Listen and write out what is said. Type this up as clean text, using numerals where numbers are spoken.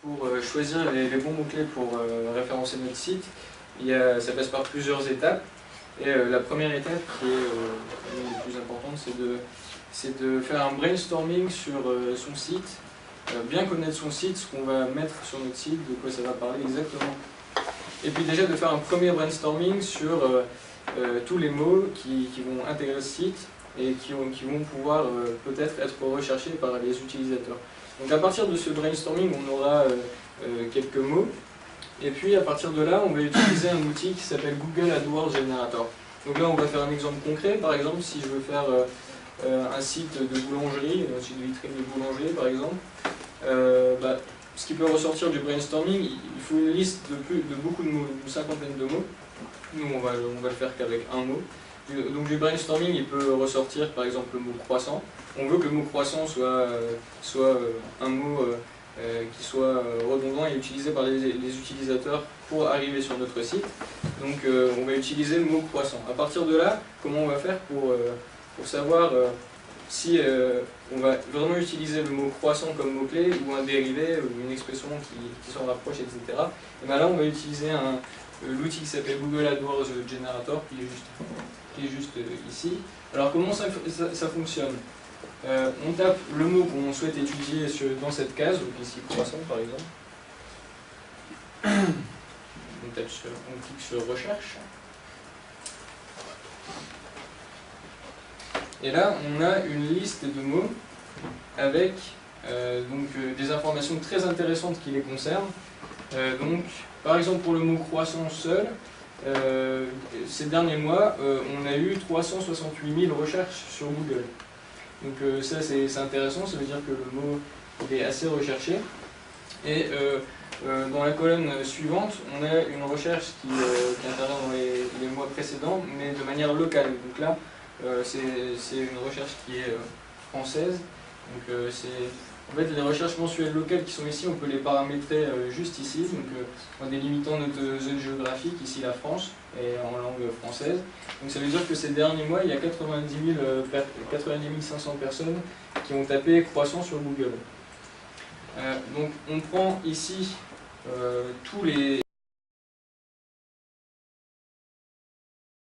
Pour choisir les bons mots-clés pour référencer notre site, ça passe par plusieurs étapes. Et la première étape, qui est l'une des plus importantes, c'est de faire un brainstorming sur son site, bien connaître son site, ce qu'on va mettre sur notre site, de quoi ça va parler exactement. Et puis déjà de faire un premier brainstorming sur tous les mots qui vont intégrer ce site et qui vont pouvoir peut-être être recherchés par les utilisateurs. Donc à partir de ce brainstorming, on aura quelques mots, et puis à partir de là, on va utiliser un outil qui s'appelle Google AdWords Generator. Donc là, on va faire un exemple concret. Par exemple, si je veux faire un site de boulangerie, un site de vitrine de boulangerie par exemple, ce qui peut ressortir du brainstorming, il faut une liste de beaucoup de mots, une cinquantaine de mots. Nous, on va le faire qu'avec un mot. Donc du brainstorming, il peut ressortir par exemple le mot croissant. On veut que le mot croissant soit un mot qui soit redondant et utilisé par les utilisateurs pour arriver sur notre site. Donc on va utiliser le mot croissant. À partir de là, comment on va faire pour savoir si on va vraiment utiliser le mot croissant comme mot-clé ou un dérivé ou une expression qui s'en rapproche, etc. Et bien là, on va utiliser l'outil qui s'appelle Google AdWords Generator, qui est juste ici. Alors comment ça fonctionne? On tape le mot qu'on souhaite étudier dans cette case, donc ici croissant par exemple. On clique sur recherche. Et là, on a une liste de mots avec des informations très intéressantes qui les concernent. Donc, par exemple, pour le mot croissant seul, ces derniers mois, on a eu 368 000 recherches sur Google. Donc ça, c'est intéressant, ça veut dire que le mot est assez recherché. Et dans la colonne suivante, on a une recherche qui intervient dans les mois précédents, mais de manière locale. Donc là, c'est une recherche qui est française. Donc en fait, les recherches mensuelles locales qui sont ici, on peut les paramétrer juste ici. Donc en délimitant notre zone géographique, ici la France, et en langue française. Donc ça veut dire que ces derniers mois, il y a 90 500 personnes qui ont tapé croissant sur Google. Donc on prend ici tous les